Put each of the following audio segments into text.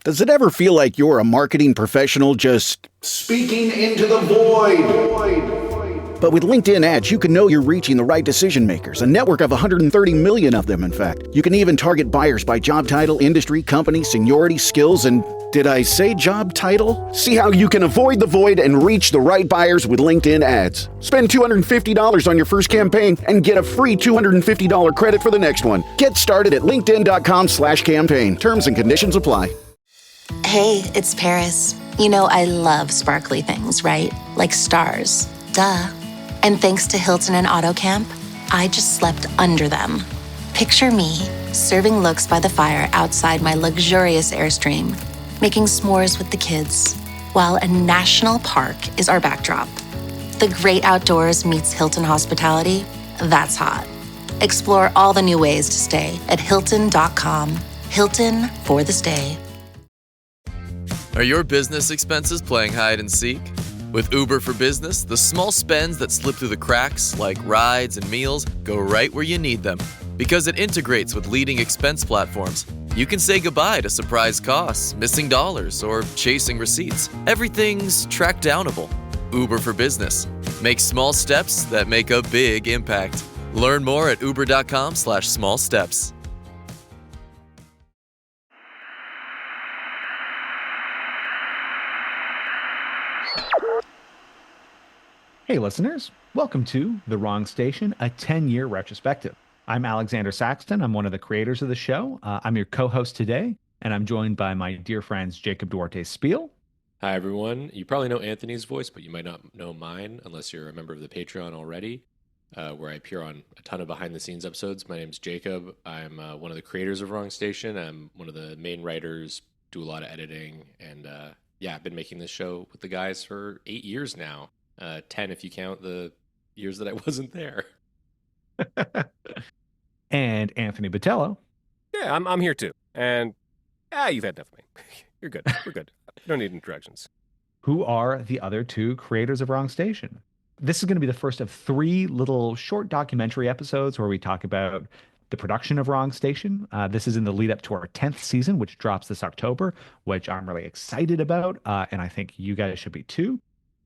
Does it ever feel like you're a marketing professional just speaking into the void? But with LinkedIn ads, you can know you're reaching the right decision makers, a network of 130 million of them, in fact. You can even target buyers by job title, industry, company, seniority, skills, and did I say job title? See how you can avoid the void and reach the right buyers with LinkedIn ads. Spend $250 on your first campaign and get a free $250 credit for the next one. Get started at linkedin.com/campaign. Terms and conditions apply. Hey, it's Paris. You know I love sparkly things, right? Like stars. Duh. And thanks to Hilton and AutoCamp, I just slept under them. Picture me, serving looks by the fire outside my luxurious Airstream, making s'mores with the kids, while a national park is our backdrop. The great outdoors meets Hilton hospitality. That's hot. Explore all the new ways to stay at Hilton.com. Hilton for the stay. Are your business expenses playing hide and seek? With Uber for Business, the small spends that slip through the cracks, like rides and meals, go right where you need them. Because it integrates with leading expense platforms, you can say goodbye to surprise costs, missing dollars, or chasing receipts. Everything's track downable. Uber for Business. Make small steps that make a big impact. Learn more at uber.com/small steps. Hey listeners, welcome to The Wrong Station, a 10-year retrospective. I'm Alexander Saxton. I'm one of the creators of the show. I'm your co-host today, and I'm joined by my dear friends Jacob Duarte Spiel. Hi everyone. You probably know Anthony's voice, but you might not know mine unless you're a member of the Patreon already, where I appear on a ton of behind-the-scenes episodes. My name's Jacob. I'm one of the creators of Wrong Station. I'm one of the main writers, do a lot of editing, and I've been making this show with the guys for 8 years now. 10 if you count the years that I wasn't there. And Anthony Botello. Yeah, I'm here too. And you've had enough of me. You're good. We're good. You don't need introductions. Who are the other two creators of Wrong Station? This is going to be the first of 3 little short documentary episodes where we talk about the production of Wrong Station. This is in the lead up to our 10th season, which drops this October, which I'm really excited about. And I think you guys should be too.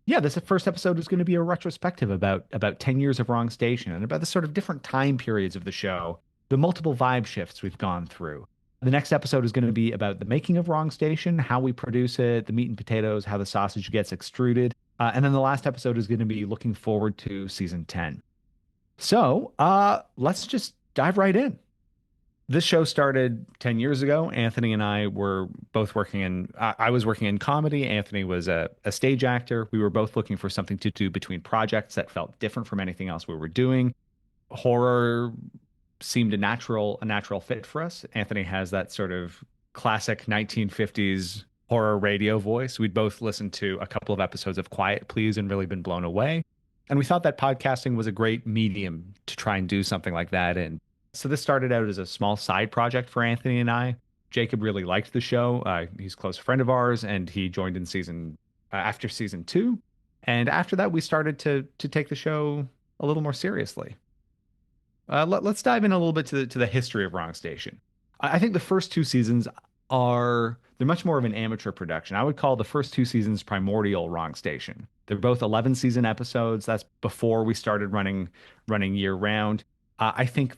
Yeah, this first episode is going to be a retrospective about 10 years of Wrong Station and about the sort of different time periods of the show, the multiple vibe shifts we've gone through. The next episode is going to be about the making of Wrong Station, how we produce it, the meat and potatoes, how the sausage gets extruded. And then the last episode is going to be looking forward to season 10. So let's just dive right in. This show started 10 years ago. Anthony and I were both I was working in comedy. Anthony was a stage actor. We were both looking for something to do between projects that felt different from anything else we were doing. Horror seemed a natural fit for us. Anthony has that sort of classic 1950s horror radio voice. We'd both listened to a couple of episodes of Quiet Please and really been blown away. And we thought that podcasting was a great medium to try and do something like that in. So this started out as a small side project for Anthony and I. Jacob really liked the show. He's a close friend of ours, and he joined in after season 2. And after that, we started to take the show a little more seriously. Let's dive in a little bit to the history of Wrong Station. I think the first 2 seasons they're much more of an amateur production. I would call the first 2 seasons primordial Wrong Station. They're both 11 season episodes. That's before we started running year round. I think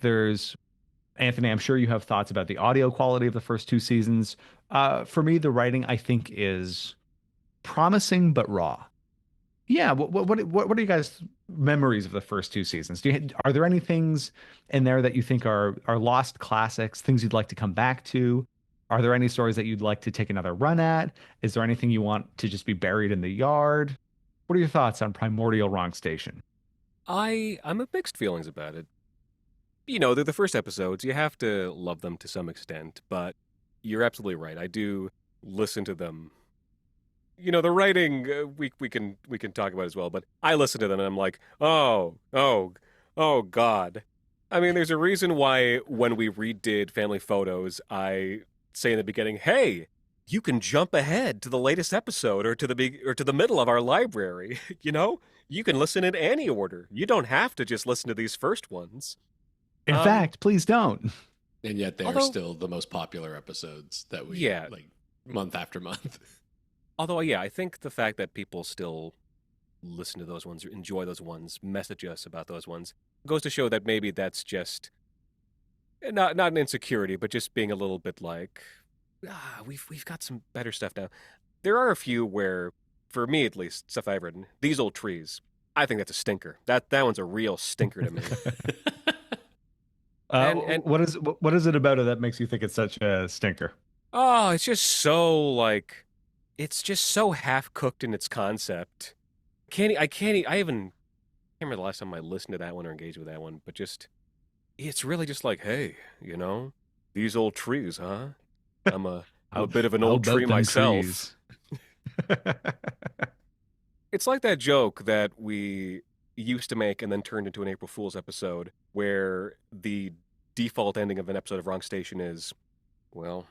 Anthony, I'm sure you have thoughts about the audio quality of the first 2 seasons. For me, the writing, I think, is promising but raw. Yeah, what are you guys' memories of the first 2 seasons? Are there any things in there that you think are lost classics, things you'd like to come back to? Are there any stories that you'd like to take another run at? Is there anything you want to just be buried in the yard? What are your thoughts on primordial Wrong Station? I'm of mixed feelings about it. You know, they're the first episodes. You have to love them to some extent, but you're absolutely right. I do listen to them. You know, the writing we can talk about as well, but I listen to them and I'm like, oh God. I mean, there's a reason why when we redid Family Photos, I say in the beginning, hey, you can jump ahead to the latest episode or to the middle of our library. You know, you can listen in any order. You don't have to just listen to these first ones. In fact, please don't. And yet they are still the most popular episodes that we like. month after month. Although, yeah, I think the fact that people still listen to those ones, enjoy those ones, message us about those ones, goes to show that maybe that's just not an insecurity, but just being a little bit like, we've got some better stuff now. There are a few where, for me at least, stuff I've written, These Old Trees, I think that's a stinker. That one's a real stinker to me. And what is it about it that makes you think it's such a stinker? oh, it's just so like, it's just so half cooked in its concept. I can't remember the last time I listened to that one or engaged with that one, but just, it's really just like, hey, these old trees, huh? I'm a bit of an old tree myself. It's like that joke that we used to make and then turned into an April Fool's episode where the default ending of an episode of Wrong Station is, well,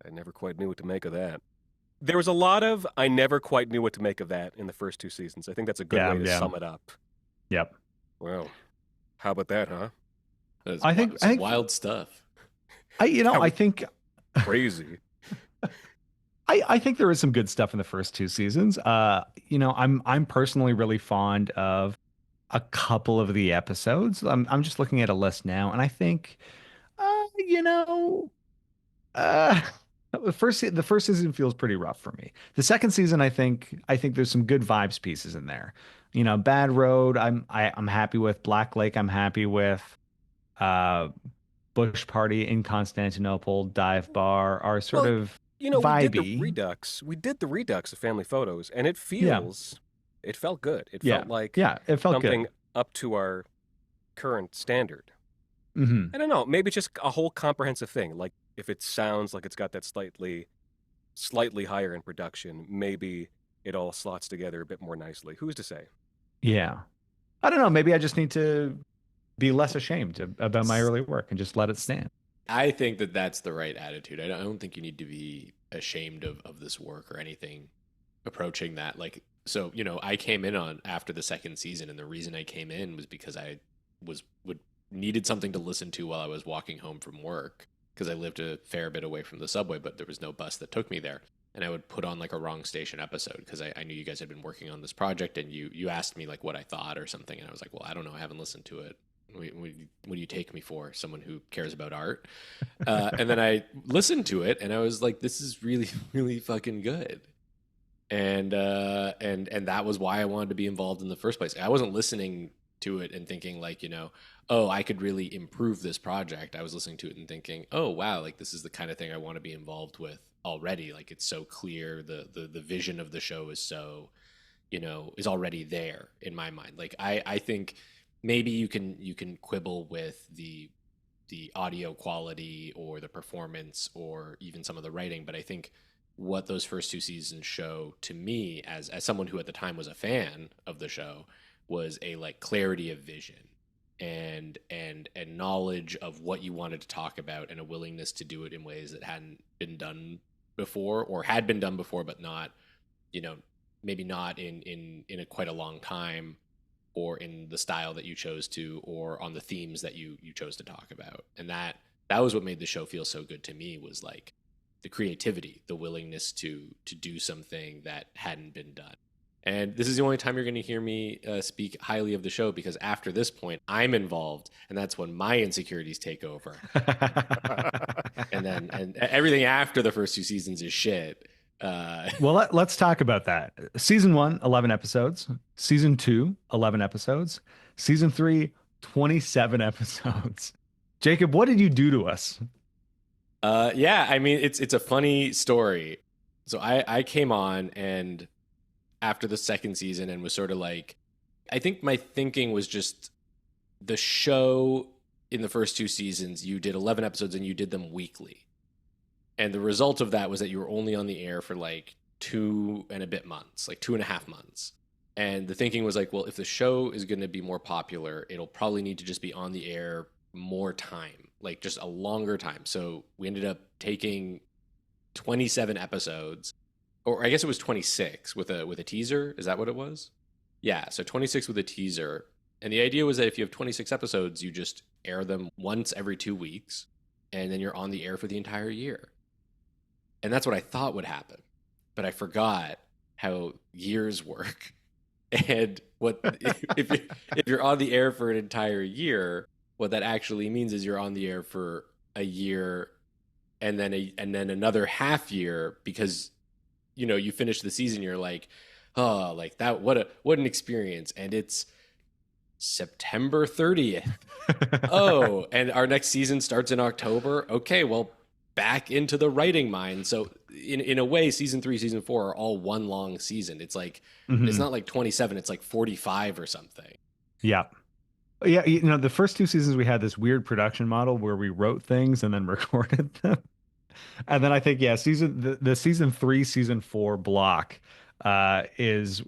I never quite knew what to make of that. There was a lot of I never quite knew what to make of that in the first 2 seasons. I think that's a good way to sum it up. Yep. Well, how about that, huh? I think wild stuff. I think crazy. I think there is some good stuff in the first 2 seasons. I'm personally really fond of a couple of the episodes. I'm just looking at a list now, and I think, the first season feels pretty rough for me. The second season, I think there's some good vibes pieces in there. Bad Road, I'm happy with. Black Lake, I'm happy with. Bush Party in Constantinople, Dive Bar are sort of vibey. We did the Redux of Family Photos, and it felt good. It felt like it felt something good. Up to our current standard. Mm-hmm. I don't know. Maybe just a whole comprehensive thing. Like if it sounds like it's got that slightly higher in production, maybe it all slots together a bit more nicely. Who's to say? Yeah. I don't know. Maybe I just need to be less ashamed about my early work and just let it stand. I think that that's the right attitude. I don't think you need to be ashamed of this work or anything approaching that. Like, so, I came in on after the second season, and the reason I came in was because I needed something to listen to while I was walking home from work, because I lived a fair bit away from the subway, but there was no bus that took me there. And I would put on like a Wrong Station episode because I knew you guys had been working on this project, and you asked me like what I thought or something. And I was like, well, I don't know. I haven't listened to it. What do you take me for? Someone who cares about art? And then I listened to it, and I was like, this is really, really fucking good. And that was why I wanted to be involved in the first place. I wasn't listening to it and thinking like, oh, I could really improve this project. I was listening to it and thinking, oh, wow, like this is the kind of thing I want to be involved with already. Like it's so clear. The vision of the show is so, is already there in my mind. Like I think maybe you can quibble with the audio quality or the performance or even some of the writing, but I think what those first 2 seasons show to me as someone who at the time was a fan of the show was a like clarity of vision and knowledge of what you wanted to talk about, and a willingness to do it in ways that hadn't been done before, or had been done before but not, maybe not in a quite a long time, or in the style that you chose to, or on the themes that you chose to talk about. And that was what made the show feel so good to me, was like the creativity, the willingness to do something that hadn't been done. And this is the only time you're going to hear me speak highly of the show, because after this point, I'm involved, and that's when my insecurities take over. and everything after the first 2 seasons is shit. Well, let's talk about that. Season 1, 11 episodes. Season 2, 11 episodes. Season 3, 27 episodes. Jacob, what did you do to us? Yeah, I mean, it's a funny story. So I came on and after the second season and was sort of like, I think my thinking was just the show in the first 2 seasons, you did 11 episodes and you did them weekly. And the result of that was that you were only on the air for like 2 and a bit months, like 2.5 months. And the thinking was like, well, if the show is going to be more popular, it'll probably need to just be on the air more time, like just a longer time. So we ended up taking 27 episodes, or I guess it was 26 with a teaser. Is that what it was? Yeah. So 26 with a teaser. And the idea was that if you have 26 episodes, you just air them once every 2 weeks, and then you're on the air for the entire year. And that's what I thought would happen. But I forgot how years work. And what if you're on the air for an entire year, what that actually means is you're on the air for a year and then another half year, because you finish the season, you're like, oh, like that, what an experience. And it's September 30th. Oh, and our next season starts in October. Okay, well, back into the writing mine. So in a way, season 3, season 4 are all one long season. It's like it's not like 27, it's like 45 or something. Yeah. Yeah, the first 2 seasons we had this weird production model where we wrote things and then recorded them. And then I think, yeah, the season 3, season 4 block is,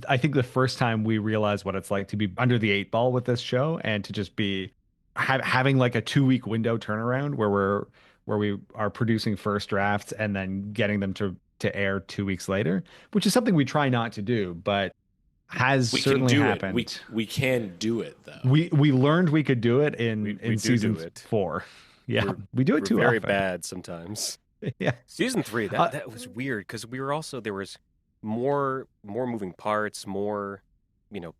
I think, the first time we realized what it's like to be under the 8 ball with this show, and to just be having like a 2-week window turnaround where we are producing first drafts and then getting them to air 2 weeks later, which is something we try not to do, but has certainly happened. We can do it though. We learned we could do it in season 4. Yeah, we do it too very often. bad sometimes. Yeah. Season 3, that was weird, because we were also, there was more moving parts, more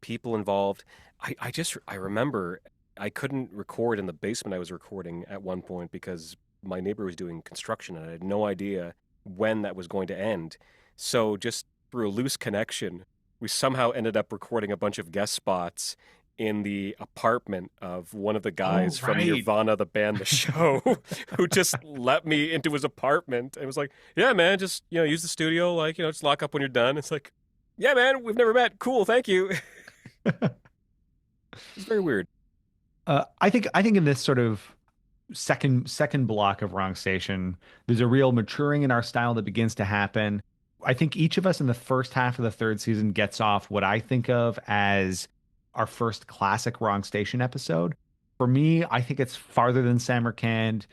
people involved. I remember I couldn't record in the basement I was recording at one point because my neighbor was doing construction and I had no idea when that was going to end. So just through a loose connection, we somehow ended up recording a bunch of guest spots in the apartment of one of the guys from Nirvana, the band, The Show, who just let me into his apartment and was like, yeah, man, just, use the studio, like, just lock up when you're done. It's like, yeah, man, we've never met. Cool. Thank you. It's very weird. I think in this sort of second block of Wrong Station, there's a real maturing in our style that begins to happen. I think each of us in the first half of the 3rd season gets off what I think of as our first classic Wrong Station episode. For me, I think it's Farther Than Samarkand.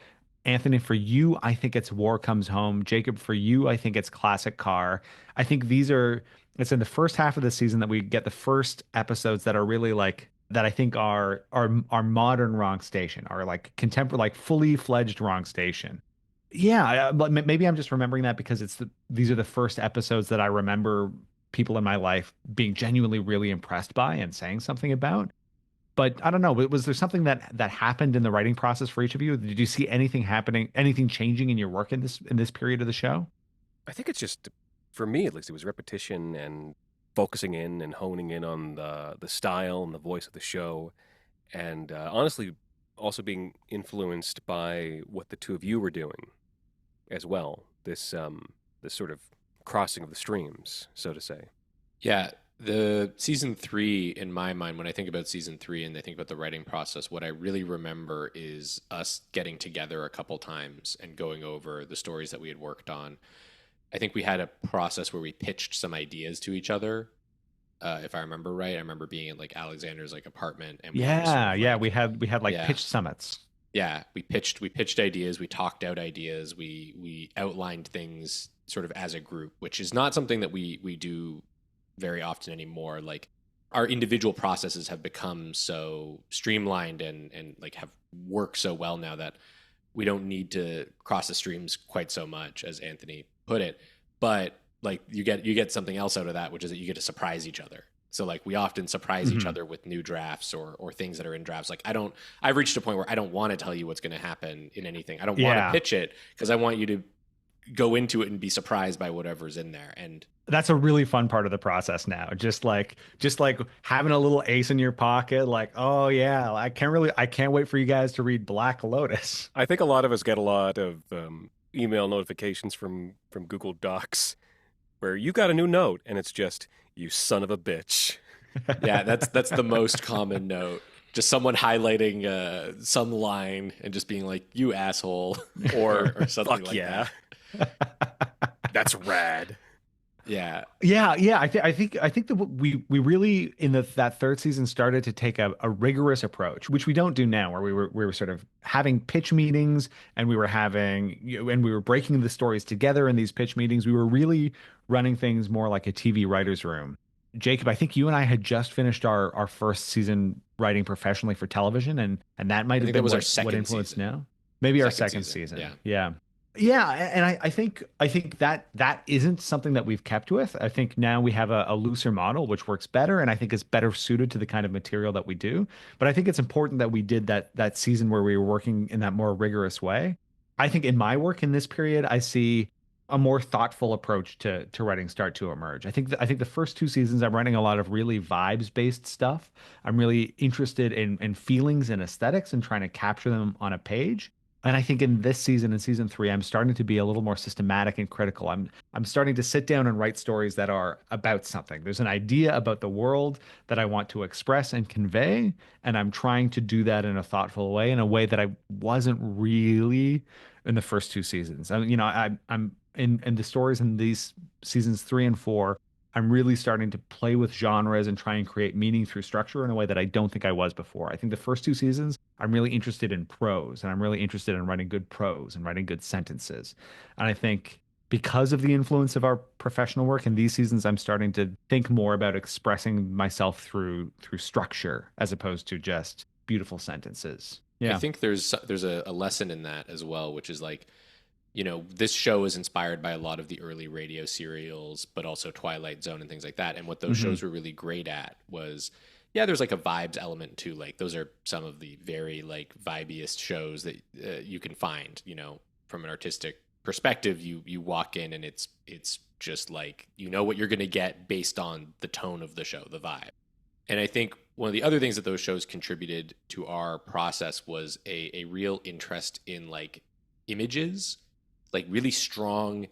Anthony, for you, I think it's War Comes Home. Jacob, for you, I think it's Classic Car. I think it's in the first half of the season that we get the first episodes that are really like, that I think are modern Wrong Station, are like contemporary, like fully fledged Wrong Station. Yeah, but maybe I'm just remembering that because these are the first episodes that I remember people in my life being genuinely really impressed by and saying something about. But I don't know, was there something that happened in the writing process for each of you? Did you see anything happening, anything changing in your work in this period of the show? I think it's just, for me at least, it was repetition and focusing in and honing in on the style and the voice of the show, and honestly also being influenced by what the two of you were doing as well. This sort of crossing of the streams, so to say. Yeah, the season 3, in my mind, when I think about season 3 and I think about the writing process, what I really remember is us getting together a couple times and going over the stories that we had worked on. I think we had a process where we pitched some ideas to each other. If I remember right, I remember being in like Alexander's like apartment, and we had like pitch summits. Yeah, we pitched ideas, we talked out ideas, we outlined things sort of as a group, which is not something that we do very often anymore. Like, our individual processes have become so streamlined and like have worked so well now that we don't need to cross the streams quite so much, as Anthony put it. But like, you get something else out of that, which is that you get to surprise each other. So like, we often surprise each other with new drafts or things that are in drafts. Like, I've reached a point where I don't want to tell you what's going to happen in anything. I don't want to pitch it because I want you to go into it and be surprised by whatever's in there. And that's a really fun part of the process now. Just like having a little ace in your pocket, like, oh yeah, I can't wait for you guys to read Black Lotus. I think a lot of us get a lot of email notifications from Google Docs where you got a new note and it's just, you son of a bitch. Yeah, that's the most common note. Just someone highlighting some line and just being like, you asshole, or something like that. That's rad. Yeah. I think that we really in that 3rd season started to take a rigorous approach, which we don't do now, where we were sort of having pitch meetings and we were breaking the stories together in these pitch meetings. We were really running things more like a TV writer's room. Jacob, I think you and I had just finished our first season writing professionally for television, and that might have been our second what influenced season. now. Maybe our second season. Yeah. Yeah, and I think that isn't something that we've kept with. I think now we have a looser model which works better, and I think is better suited to the kind of material that we do. But I think it's important that we did that season where we were working in that more rigorous way. I think in my work in this period, I see a more thoughtful approach to writing start to emerge. I think the first two seasons I'm writing a lot of really vibes based stuff. I'm really interested in feelings and aesthetics and trying to capture them on a page. And I think in this season, in season three, I'm starting to be a little more systematic and critical. I'm starting to sit down and write stories that are about something. There's an idea about the world that I want to express and convey, and I'm trying to do that in a thoughtful way, in a way that I wasn't really in the first two seasons. I'm in the stories in these seasons three and four. I'm really starting to play with genres and try and create meaning through structure in a way that I don't think I was before. I think the first two seasons, I'm really interested in prose and I'm really interested in writing good prose and writing good sentences. And I think because of the influence of our professional work in these seasons, I'm starting to think more about expressing myself through structure as opposed to just beautiful sentences. I Yeah. think there's a lesson in that as well, which is like, this show is inspired by a lot of the early radio serials, but also Twilight Zone and things like that. And what those Hmm. shows were really great at was, yeah, there's like a vibes element too. Like those are some of the very like vibiest shows that you can find. From an artistic perspective, you walk in and it's just like what you're going to get based on the tone of the show, the vibe. And I think one of the other things that those shows contributed to our process was a real interest in like images, like really strong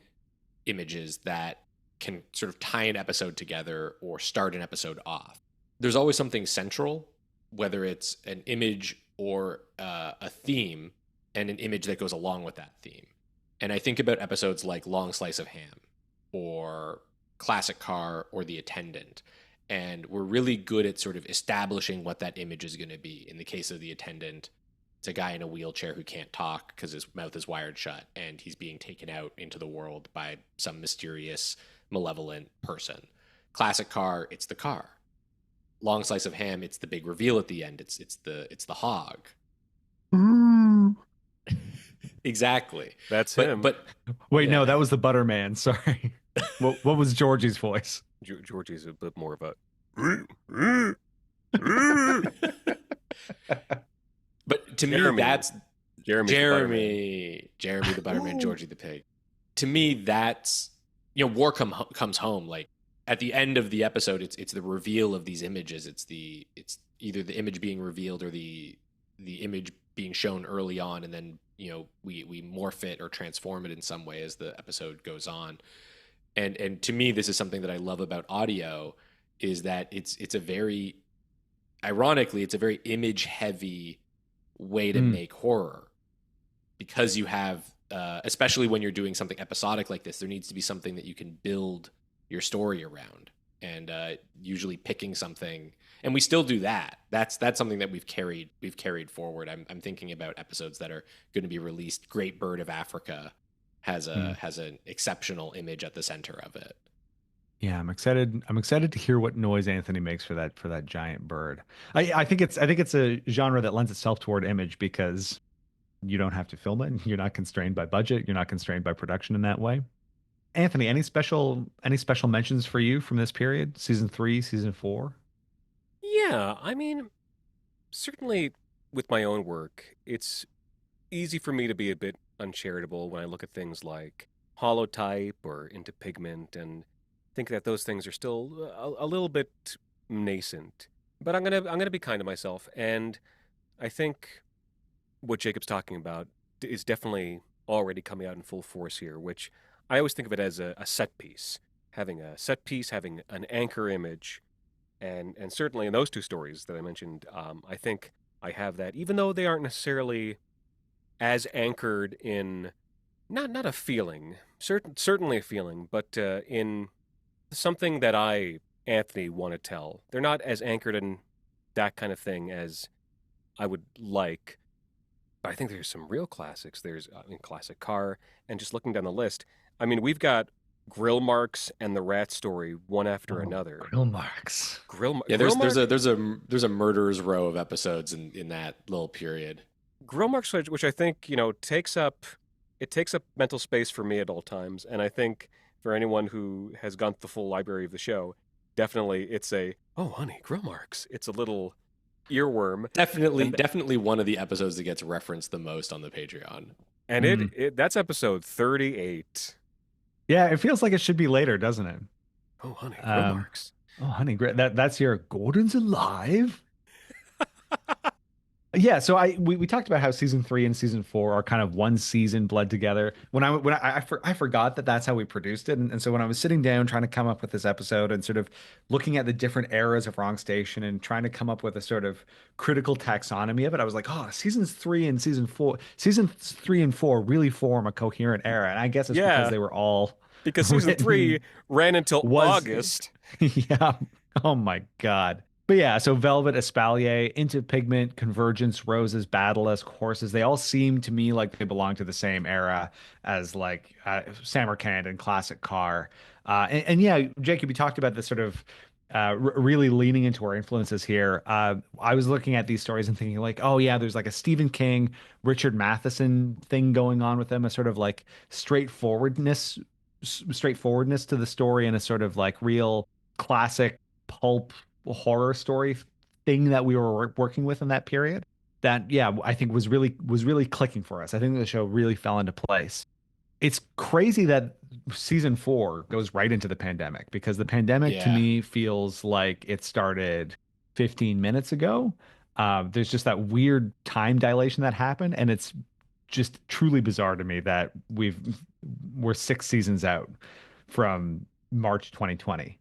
images that can sort of tie an episode together or start an episode off. There's always something central, whether it's an image or a theme, and an image that goes along with that theme. And I think about episodes like Long Slice of Ham or Classic Car or The Attendant. And we're really good at sort of establishing what that image is going to be. In the case of The Attendant, it's a guy in a wheelchair who can't talk because his mouth is wired shut and he's being taken out into the world by some mysterious, malevolent person. Classic Car, it's the car. Long Slice of Ham, it's the big reveal at the end. It's the hog. Exactly. That's him. But Wait, yeah. no, that was the Butterman. Sorry. What was Georgie's voice? Georgie's a bit more of a. But to Jeremy. me, that's Jeremy's the Butterman. Jeremy the Butterman, Georgie the pig. To me, that's war comes home. Like at the end of the episode, it's the reveal of these images. It's either the image being revealed or the image being shown early on, and then we morph it or transform it in some way as the episode goes on. And to me, this is something that I love about audio, is that it's a very, ironically, it's a very image heavy way to make horror, because you have, especially when you're doing something episodic like this, there needs to be something that you can build your story around, and usually picking something. And we still do that. That's something that we've carried forward. I'm thinking about episodes that are going to be released. Great Bird of Africa has an exceptional image at the center of it. Yeah, I'm excited. I'm excited to hear what noise Anthony makes for that giant bird. I think it's a genre that lends itself toward image because you don't have to film it. You're not constrained by budget. You're not constrained by production in that way. Anthony, any special mentions for you from this period? Season 3, season 4? Yeah, I mean, certainly with my own work, it's easy for me to be a bit uncharitable when I look at things like holotype or Into Pigment and think that those things are still a little bit nascent. But I'm gonna be kind to myself, and I think what Jacob's talking about is definitely already coming out in full force here, which I always think of it as a set piece. Having a set piece, having an anchor image, and certainly in those two stories that I mentioned, I think I have that, even though they aren't necessarily as anchored in not a feeling, certainly a feeling, but in something that I, Anthony, want to tell. They're not as anchored in that kind of thing as I would like. But I think there's some real classics. There's Classic Car, and just looking down the list, I mean, we've got Grill Marks and The Rat Story one after another. Grill Marks. Yeah, there's a murderer's row of episodes in that little period. Grill Marks, which I think takes up it takes up mental space for me at all times, and I think for anyone who has gone through the full library of the show, definitely it's a oh honey grill marks. It's a little earworm, Definitely, and definitely one of the episodes that gets referenced the most on the Patreon. it that's episode 38. Yeah, it feels like it should be later, doesn't it? Oh honey grill Um, marks. oh, honey, great. That's your Gordon's alive. Yeah, so we talked about how season 3 and season 4 are kind of one season bled together. I forgot that that's how we produced it, and so when I was sitting down trying to come up with this episode and sort of looking at the different eras of Wrong Station and trying to come up with a sort of critical taxonomy of it, I was like, oh, season 3 and 4 really form a coherent era, and I guess it's because Yeah, they were all because season 3 written ran until was August. yeah. Oh my God. But yeah, so Velvet, Espalier, Into Pigment, Convergence, Roses, Battlesque, Horses, they all seem to me like they belong to the same era as like Samarkand and Classic Car. And yeah, Jacob, you talked about this sort of really leaning into our influences here. I was looking at these stories and thinking like, oh yeah, there's like a Stephen King, Richard Matheson thing going on with them, a sort of like straightforwardness to the story and a sort of like real classic pulp horror story thing that we were working with in that period that yeah I think was really clicking for us. I think the show really fell into place. It's crazy that season 4 goes right into the pandemic because the pandemic to Yeah. me feels like it started 15 minutes ago. There's just that weird time dilation that happened, and it's just truly bizarre to me that we're 6 seasons out from March 2020.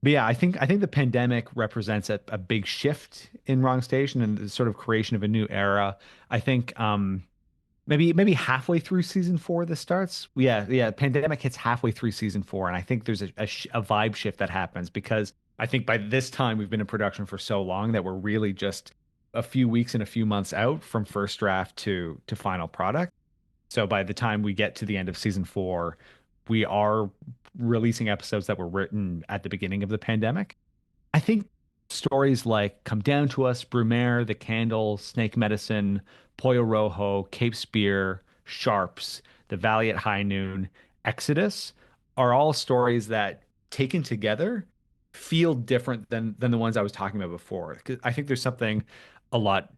But yeah, I think the pandemic represents a big shift in Wrong Station and the sort of creation of a new era. I think maybe halfway through season 4 this starts. Yeah, pandemic hits halfway through season 4, and I think there's a vibe shift that happens because I think by this time we've been in production for so long that we're really just a few weeks and a few months out from first draft to final product. So by the time we get to the end of season 4, we are releasing episodes that were written at the beginning of the pandemic. I think stories like Come Down to Us, Brumaire, The Candle, Snake Medicine, Pollo Rojo, Cape Spear, Sharps, The Valley at High Noon, Exodus are all stories that taken together feel different than the ones I was talking about before. 'Cause I think there's something a lot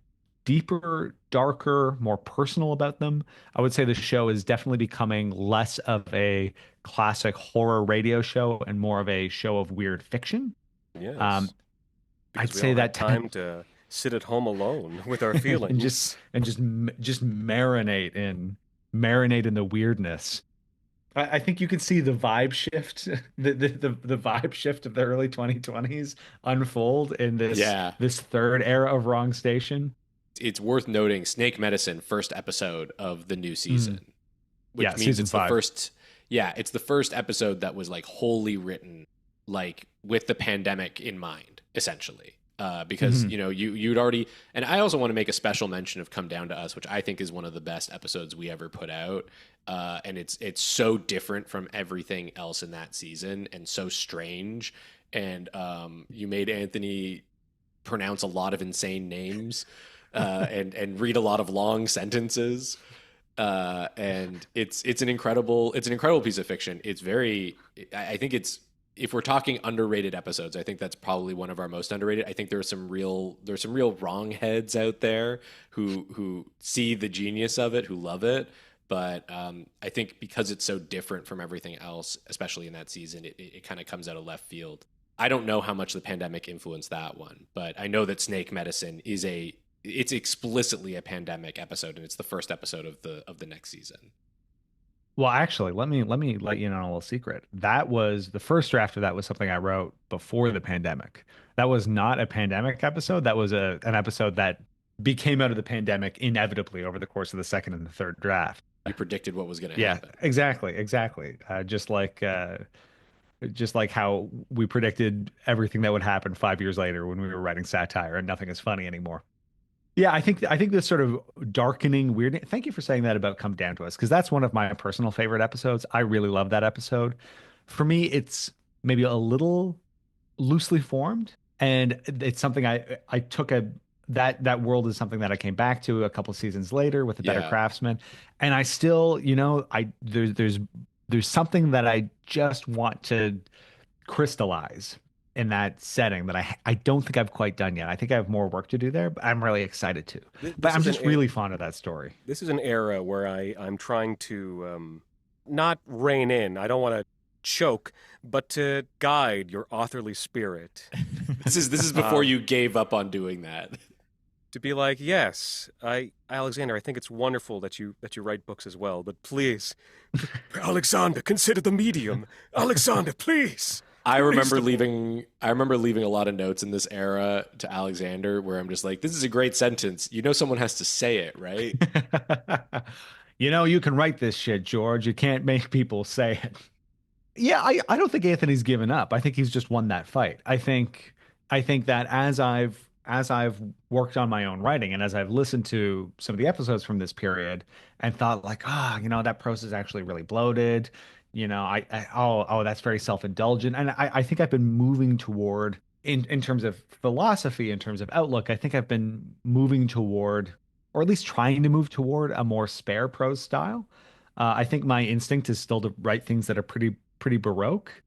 deeper, darker, more personal about them. I would say the show is definitely becoming less of a classic horror radio show and more of a show of weird fiction. Um, Yes, I'd because we say all had that time to sit at home alone with our and feelings. just marinate in the weirdness. I think you can see the vibe shift, the vibe shift of the early 2020s unfold in this Yeah. this third era of Wrong Station. It's worth noting Snake Medicine, first episode of the new season, which Yeah, means season it's the 5. first. Yeah, it's the first episode that was like wholly written like with the pandemic in mind, essentially. Because Mhm. you'd already, and I also want to make a special mention of Come Down to Us, which I think is one of the best episodes we ever put out. And it's so different from everything else in that season and so strange. And you made Anthony pronounce a lot of insane names and read a lot of long sentences. And it's an incredible piece of fiction. It's very, I think it's, if we're talking underrated episodes, I think that's probably one of our most underrated. I think there's some real wrong heads out there who see the genius of it, who love it. But I think because it's so different from everything else, especially in that season, it kind of comes out of left field. I don't know how much the pandemic influenced that one, but I know that Snake Medicine it's explicitly a pandemic episode, and it's the first episode of the next season. Well, actually, let me let you in on a little secret. That was the first draft of that was something I wrote before the pandemic. That was not a pandemic episode. That was an episode that became out of the pandemic inevitably over the course of the second and the third draft. You predicted what was going to Yeah, happen. exactly. Just like how we predicted everything that would happen 5 years later when we were writing satire and nothing is funny anymore. Yeah, I think this sort of darkening weird. Thank you for saying that about Come Down to Us because that's one of my personal favorite episodes. I really love that episode. For me, it's maybe a little loosely formed, and it's something I took that world is something that I came back to a couple seasons later with a better Yeah. craftsman, and I still, I there's something that I just want to crystallize in that setting that I don't think I've quite done yet. I think I have more work to do there, but I'm really excited to. But This I'm is an just really fond of that story. this is an era where I'm trying to not rein in. I don't want to choke, but to guide your authorly spirit. This is before you gave up on doing that. To be like, yes, Alexander, I think it's wonderful that you write books as well, but please, Alexander, consider the medium. Alexander, please. I remember Please. leaving a lot of notes in this era to Alexander where I'm just like, this is a great sentence. You know someone has to say it, right? You can write this shit, George. You can't make people say it. Yeah, I don't think Anthony's given up. I think he's just won that fight. I think that as I've worked on my own writing and as I've listened to some of the episodes from this period and thought like, that prose is actually really bloated. That's very self-indulgent. And I think I've been moving toward in terms of philosophy, in terms of outlook, I think I've been moving toward, or at least trying to move toward a more spare prose style. I think my instinct is still to write things that are pretty baroque.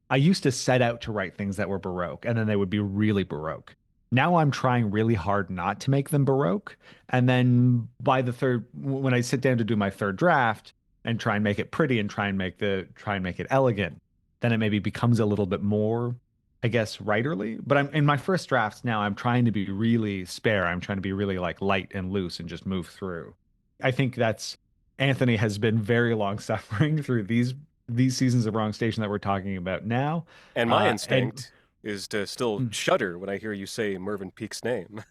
I used to set out to write things that were baroque, and then they would be really baroque. Now I'm trying really hard not to make them baroque. And then when I sit down to do my third draft and try and make it pretty and try and make it elegant, then it maybe becomes a little bit more, I guess, writerly. But I'm in my first drafts now, I'm trying to be really spare. I'm trying to be really like light and loose and just move through. I think that's Anthony has been very long suffering through these seasons of Wrong Station that we're talking about now. And my And instinct is to still shudder when I hear you say Mervyn Peake's name.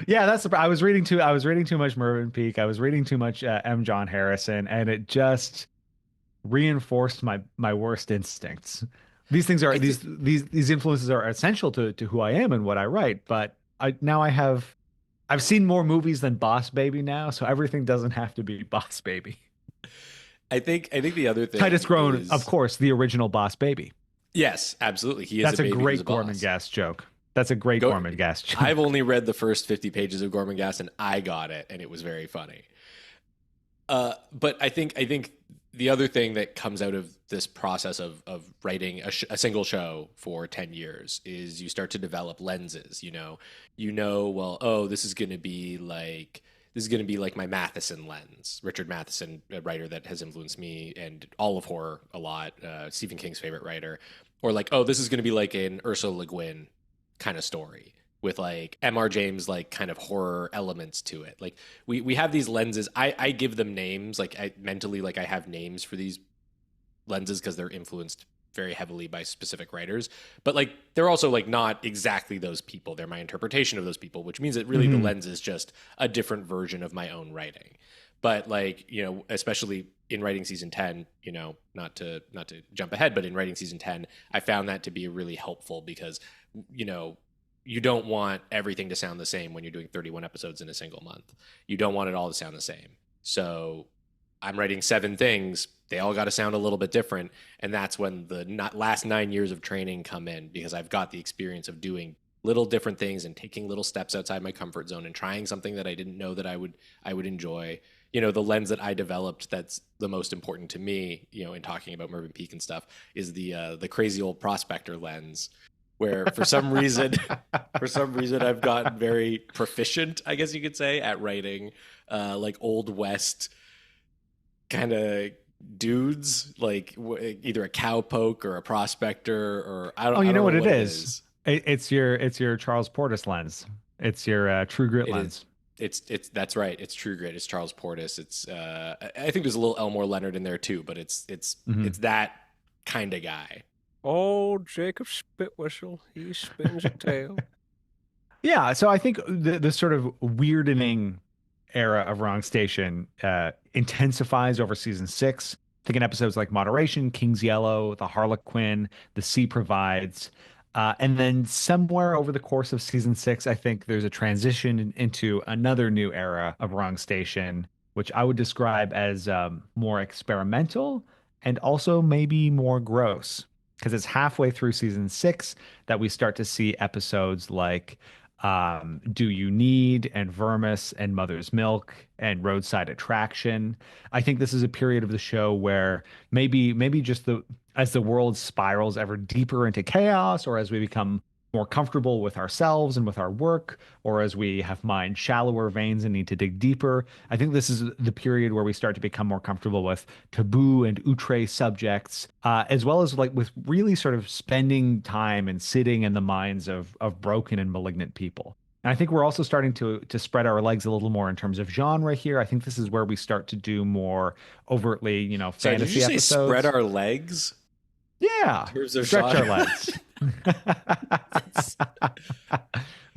yeah, I was reading too much Mervyn Peake. I was reading too much M. John Harrison, and it just reinforced my worst instincts. These things are these influences are essential to who I am and what I write. But I've seen more movies than Boss Baby now, so everything doesn't have to be Boss Baby. I think the other thing Titus Grown, is, of course, the original Boss Baby. yes, absolutely. He is That's a a baby great who's a boss. Gorman Gas joke. That's a great Gorman Gas joke. I've only read the first 50 pages of Gorman Gas and I got it and it was very funny. But I think the other thing that comes out of this process of writing a single show for 10 years is you start to develop lenses. Well, oh, this is going to be like my Matheson lens. Richard Matheson, a writer that has influenced me and all of horror a lot, Stephen King's favorite writer. Or like, oh, this is going to be like an Ursula Le Guin kind of story with like M.R. James, like kind of horror elements to it. Like we have these lenses. I give them names. Like I mentally, like I have names for these lenses because they're influenced very heavily by specific writers, but like they're also like not exactly those people. They're my interpretation of those people, which means that really the lens is just a different version of my own writing. But like, especially in writing season 10, not to jump ahead, but in writing season 10, I found that to be really helpful because, you don't want everything to sound the same when you're doing 31 episodes in a single month. You don't want it all to sound the same. So I'm writing 7 things. They all got to sound a little bit different. And that's when the last 9 years of training come in, because I've got the experience of doing little different things and taking little steps outside my comfort zone and trying something that I didn't know that I would enjoy. The lens that I developed that's the most important to me, in talking about Mervyn Peake and stuff, is the crazy old prospector lens, where for some reason I've gotten very proficient, I guess you could say, at writing like Old West kind of dudes, like either a cowpoke or a prospector, or I don't. Oh, I you don't know what it is? It's your Charles Portis lens. It's your True Grit lens. It's that's right. It's True Grit. It's Charles Portis. It's I think there's a little Elmore Leonard in there too, but it's that kind of guy. Oh, Jacob Spitwhistle, he spins a tail. Yeah, so I think the sort of weirdening era of Wrong Station intensifies over season 6. I think in episodes like Moderation, King's Yellow, The Harlequin, The Sea Provides. And then somewhere over the course of season 6, I think there's a transition into another new era of Wrong Station, which I would describe as more experimental and also maybe more gross. because it's halfway through season 6 that we start to see episodes like Do You Need and Vermis and Mother's Milk and Roadside Attraction. I think this is a period of the show where maybe just the as the world spirals ever deeper into chaos, or as we become more comfortable with ourselves and with our work, or as we have mined shallower veins and need to dig deeper. I think this is the period where we start to become more comfortable with taboo and outre subjects, as well as like with really sort of spending time and sitting in the minds of broken and malignant people. And I think we're also starting to spread our legs a little more in terms of genre here. I think this is where we start to do more overtly, Sorry, did fantasy you say episodes. spread our legs? Yeah, In terms of stretch our genre? legs.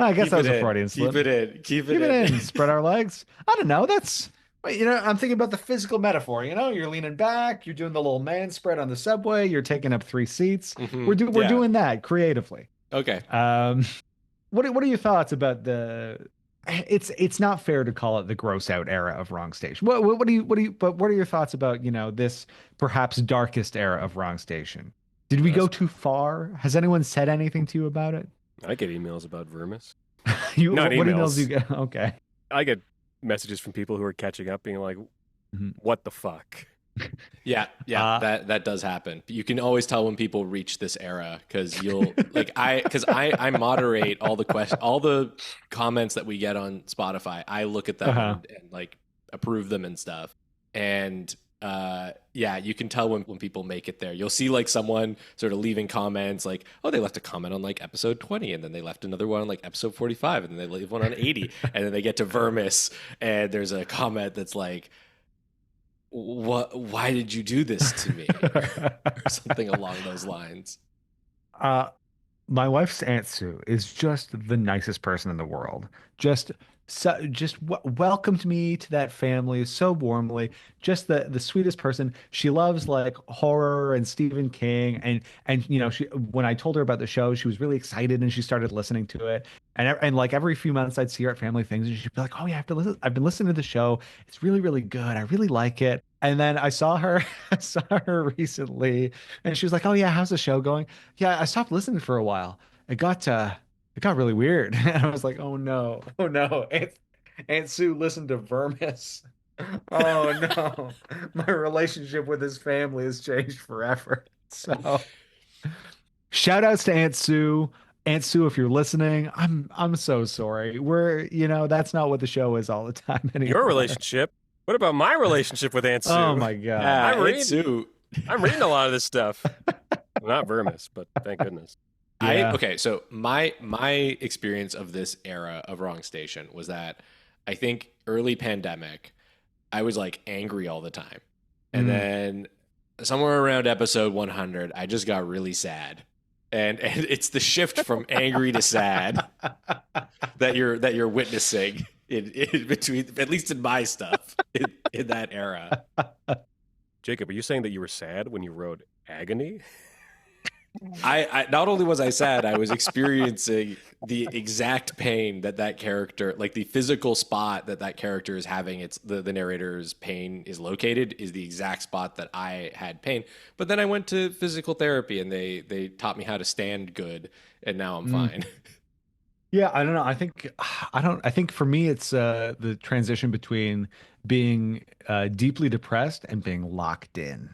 I guess Keep that was it a in. Freudian slip. Keep it in. Keep it Keep it in. in. Spread our legs. I don't know. That's I'm thinking about the physical metaphor. You're leaning back. You're doing the little man spread on the subway. You're taking up 3 seats. We're Yeah. doing that creatively. Okay. What are your thoughts about the? It's not fair to call it the gross out era of Wrong Station. What are your thoughts about this perhaps darkest era of Wrong Station? Did we go too far? Has anyone said anything to you about it? I get emails about Vermis. What Not emails emails. do you get? Okay. I get messages from people who are catching up being like, Mhm. what the fuck? Yeah, that does happen. You can always tell when people reach this era because you'll I moderate all the comments that we get on Spotify. I look at them and like approve them and stuff. And you can tell when people make it there. You'll see like someone sort of leaving comments like, oh, they left a comment on like episode 20, and then they left another one on like episode 45, and then they leave one on 80, and then they get to Vermis, and there's a comment that's like, why did you do this to me? Or something along those lines. My wife's Aunt Sue is just the nicest person in the world. Just welcomed me to that family so warmly. Just the sweetest person. She loves like horror and Stephen King, and she when I told her about the show, she was really excited and she started listening to it. And like every few months, I'd see her at family things, and she'd be like, "Oh yeah, I have to listen. I've been listening to the show. It's really really good. I really like it." And then I saw her, I saw her recently, and she was like, "Oh yeah, how's the show going?" Yeah, I stopped listening for a while. It got really weird. And I was like, oh no, oh no. Aunt Sue listened to Vermis. Oh no. My relationship with his family has changed forever. So shout outs to Aunt Sue. Aunt Sue, if you're listening, I'm so sorry. That's not what the show is all the time anymore. Your relationship? What about my relationship with Aunt Sue? Oh my God. I'm Aunt Sue. reading a lot of this stuff. Not Vermis, but thank goodness. Yeah. So my experience of this era of Wrong Station was that I think early pandemic, I was like angry all the time. And then somewhere around episode 100, I just got really sad. And it's the shift from angry to sad that you're witnessing in between, at least in my stuff in that era. Jacob, are you saying that you were sad when you wrote Agony? I not only was I sad, I was experiencing the exact pain that character, like the physical spot that character is having. It's the narrator's pain is located is the exact spot that I had pain. But then I went to physical therapy, and they taught me how to stand good, and now I'm fine. Yeah, I don't know. I think for me it's the transition between being deeply depressed and being locked in.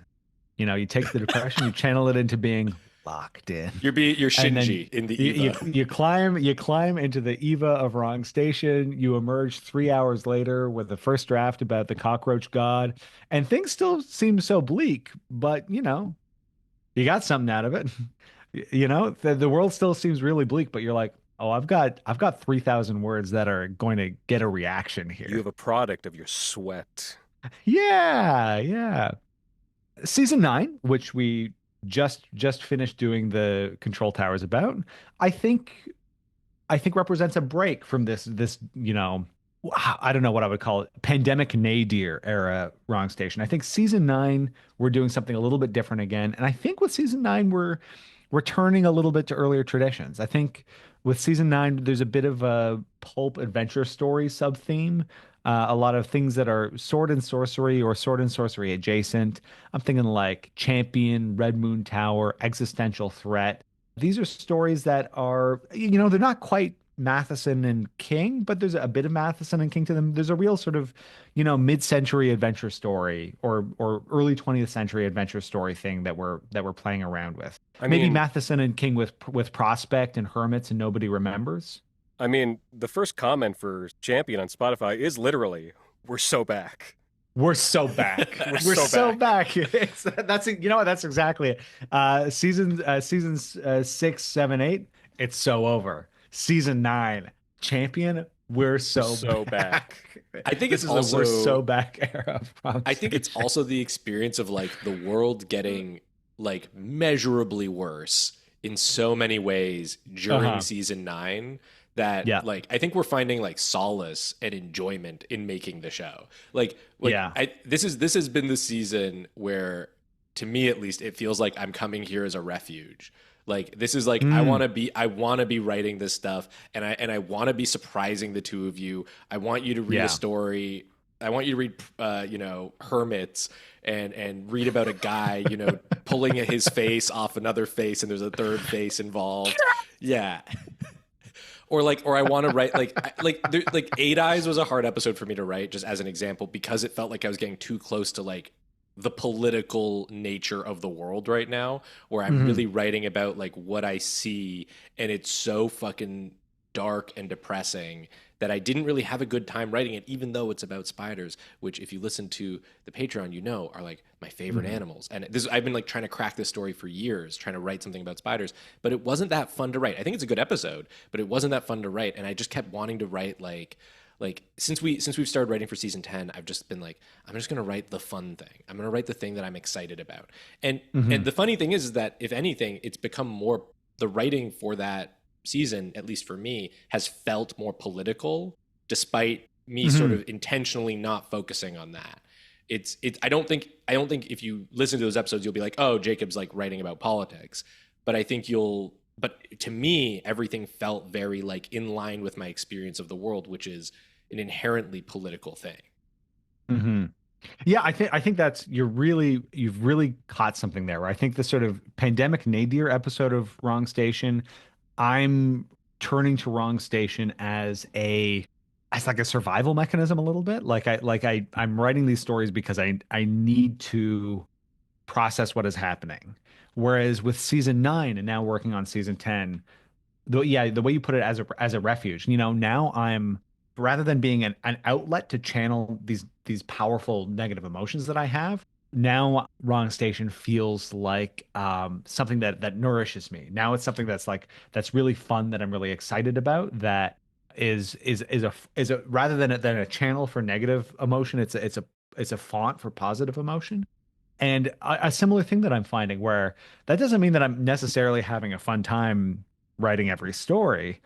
You take the depression, you channel it into being locked in. You're And then Shinji in the Eva. you climb into the Eva of Wrong Station. You emerge 3 hours later with the first draft about the cockroach god, and things still seem so bleak, but you got something out of it. The world still seems really bleak, but you're like, oh, I've got 3,000 words that are going to get a reaction here. You have a product of your sweat. Yeah. Season 9, which we just finished doing the Control Towers about, I think represents a break from this I don't know what I would call it, pandemic nadir era Wrong Station. I think season 9 we're doing something a little bit different again, and I think with season 9 we're returning a little bit to earlier traditions. I think with season 9 there's a bit of a pulp adventure story sub theme. a lot of things that are sword and sorcery or sword and sorcery adjacent. I'm thinking like Champion, Red Moon Tower, Existential Threat. These are stories that are, they're not quite Matheson and King, but there's a bit of Matheson and King to them. There's a real sort of, mid-century adventure story or early 20th century adventure story thing that we're playing around with. Maybe Matheson and King with Prospect and Hermits and Nobody Remembers. I mean, the first comment for Champion on Spotify is literally, "We're so back." We're so back. We're so back. That's exactly it. Seasons 6, 7, 8. It's so over. Season 9, Champion. We're so back. I think this it's is also the we're so back era. I think it's also the experience of like the world getting like measurably worse in so many ways during season 9. That like I think we're finding like solace and enjoyment in making the show. This has been the season where, to me at least, it feels like I'm coming here as a refuge. Like this is like I want to be writing this stuff, and I want to be surprising the two of you. I want you to read a story. I want you to read Hermits and read about a guy pulling his face off another face, and there's a third face involved. Yeah. Or I want to write like Eight Eyes was a hard episode for me to write, just as an example, because it felt like I was getting too close to like the political nature of the world right now, where I'm really writing about like what I see, and it's so fucking dark and depressing that I didn't really have a good time writing it, even though it's about spiders, which if you listen to the Patreon, are like my favorite animals. And I've been like trying to crack this story for years, trying to write something about spiders, but it wasn't that fun to write. I think it's a good episode, but it wasn't that fun to write. And I just kept wanting to write like since we've started writing for season 10, I've just been like, I'm just going to write the fun thing. I'm going to write the thing that I'm excited about. And the funny thing is that if anything, it's become more, the writing for that season, at least for me, has felt more political, despite me sort of intentionally not focusing on that. I don't think if you listen to those episodes, you'll be like, oh, Jacob's like writing about politics. But I think but to me, everything felt very like in line with my experience of the world, which is an inherently political thing. Yeah, I think that's you've really caught something there. Where I think the sort of pandemic nadir episode of Wrong Station, I'm turning to Wrong Station as like a survival mechanism a little bit. I'm writing these stories because I need to process what is happening. Whereas with season 9 and now working on season 10, the way you put it as a refuge, now I'm, rather than being an outlet to channel these powerful negative emotions that I have, now Wrong Station feels like something that nourishes me. Now it's something that's really fun, that I'm really excited about, that is a rather than a channel for negative emotion, it's a font for positive emotion. And a similar thing that I'm finding, where that doesn't mean that I'm necessarily having a fun time writing every story.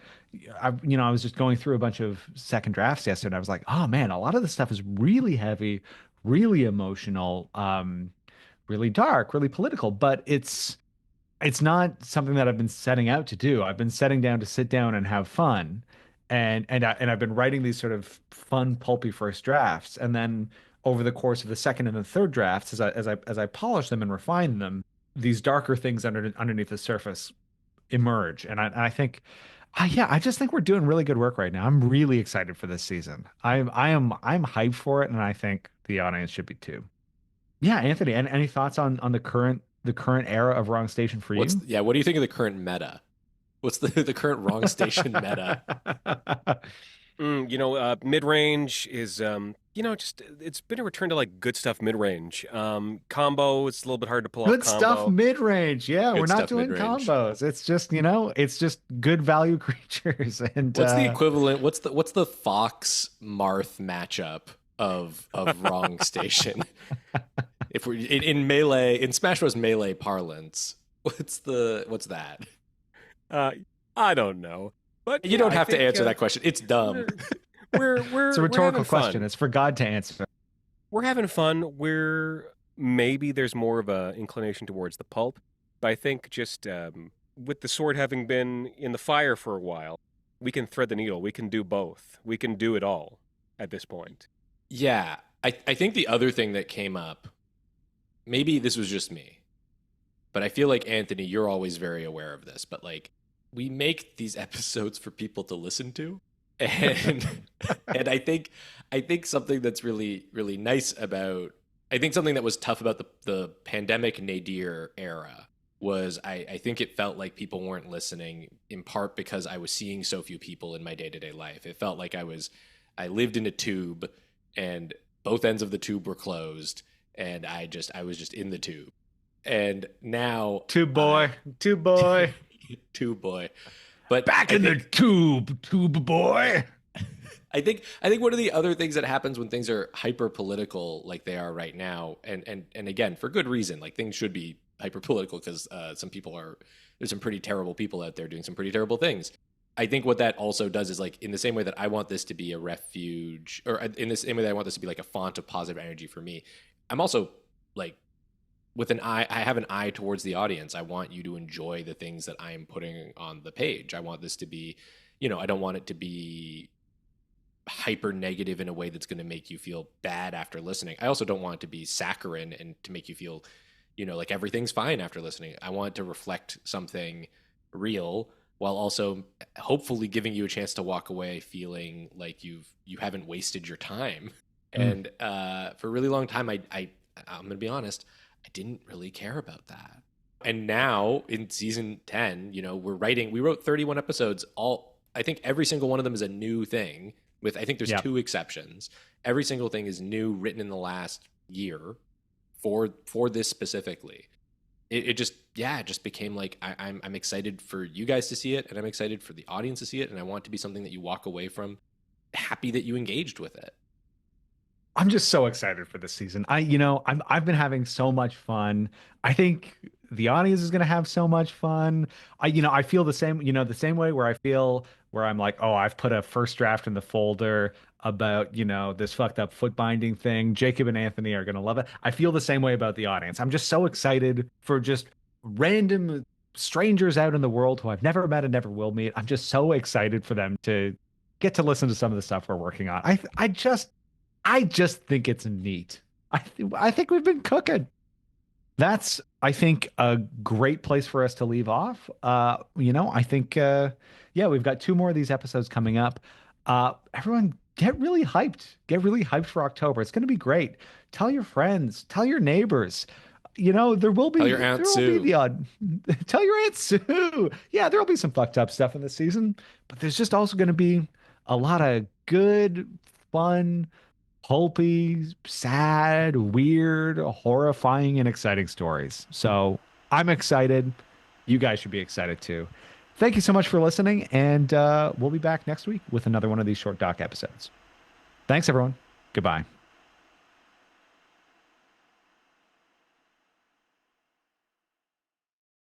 I was just going through a bunch of second drafts yesterday, and I was like, oh man, a lot of this stuff is really heavy, really emotional, really dark, really political, but it's not something that I've been setting out to do. I've been setting down to sit down and have fun. And I've been writing these sort of fun, pulpy first drafts, and then over the course of the second and the third drafts, as I polish them and refine them, these darker things underneath the surface emerge. And I think, I just think we're doing really good work right now. I'm really excited for this season. I'm hyped for it, and I think the audience should be too. Yeah, Anthony, any thoughts on the current era of Wrong Station for you? What do you think of the current meta? What's the current Wrong Station meta? Mid-range is, just it's been a return to like good stuff mid-range. Combo, it's a little bit hard to pull off. Good stuff mid-range. Yeah, we're not doing mid-range combos. It's just good value creatures. And what's the equivalent? What's the Fox Marth matchup of Wrong Station? If we're in Melee, in Smash Bros. Melee parlance, what's that? I don't know. But you don't have to answer that question. It's dumb. We're it's a rhetorical question. It's for God to answer. We're having fun. Maybe there's more of a inclination towards the pulp, but I think just with the sword having been in the fire for a while, we can thread the needle. We can do both. We can do it all. at this point. Yeah. I think the other thing that came up, maybe this was just me, but I feel like, Anthony, you're always very aware of this, but like, we make these episodes for people to listen to. And and I think something that's really, really nice about, I think something that was tough about the pandemic nadir era was I think it felt like people weren't listening, in part because I was seeing so few people in my day-to-day life. It felt like I lived in a tube and both ends of the tube were closed, and I was just in the tube. And now Tube boy, tube boy. tube boy. But Back in the tube boy. I think one of the other things that happens when things are hyper political like they are right now, and again, for good reason, like things should be hyper political because there's some pretty terrible people out there doing some pretty terrible things. I think what that also does is, like, in the same way that I want this to be a refuge, or in the same way that I want this to be like a font of positive energy for me, I'm also like, with an eye, I have an eye towards the audience. I want you to enjoy the things that I am putting on the page. I want this to be, I don't want it to be hyper negative in a way that's going to make you feel bad after listening. I also don't want it to be saccharine and to make you feel, like everything's fine after listening. I want it to reflect something real, while also hopefully giving you a chance to walk away feeling like you haven't wasted your time. And for a really long time, I'm going to be honest, I didn't really care about that. And now in season 10, we wrote 31 episodes. I think every single one of them is a new thing, with, I think there's two exceptions. Every single thing is new, written in the last year for this specifically. It just became like, I'm excited for you guys to see it, and I'm excited for the audience to see it, and I want it to be something that you walk away from happy that you engaged with it. I'm just so excited for this season. I've been having so much fun. I think the audience is going to have so much fun. I feel the same way where I'm like, oh, I've put a first draft in the folder about, this fucked up foot binding thing. Jacob and Anthony are going to love it. I feel the same way about the audience. I'm just so excited for just random strangers out in the world who I've never met and never will meet. I'm just so excited for them to get to listen to some of the stuff we're working on. I just think it's neat. I think we've been cooking. That's, I think, a great place for us to leave off. I think, we've got 2 more of these episodes coming up. Everyone get really hyped. Get really hyped for October. It's going to be great. Tell your friends. Tell your neighbors. There will be. Tell your Aunt Sue. Tell your Aunt Sue. Yeah, there will be some fucked up stuff in this season, but there's just also going to be a lot of good, fun, pulpy, sad, weird, horrifying, and exciting stories. So I'm excited. You guys should be excited too. Thank you so much for listening, and we'll be back next week with another one of these short doc episodes. Thanks, everyone. Goodbye.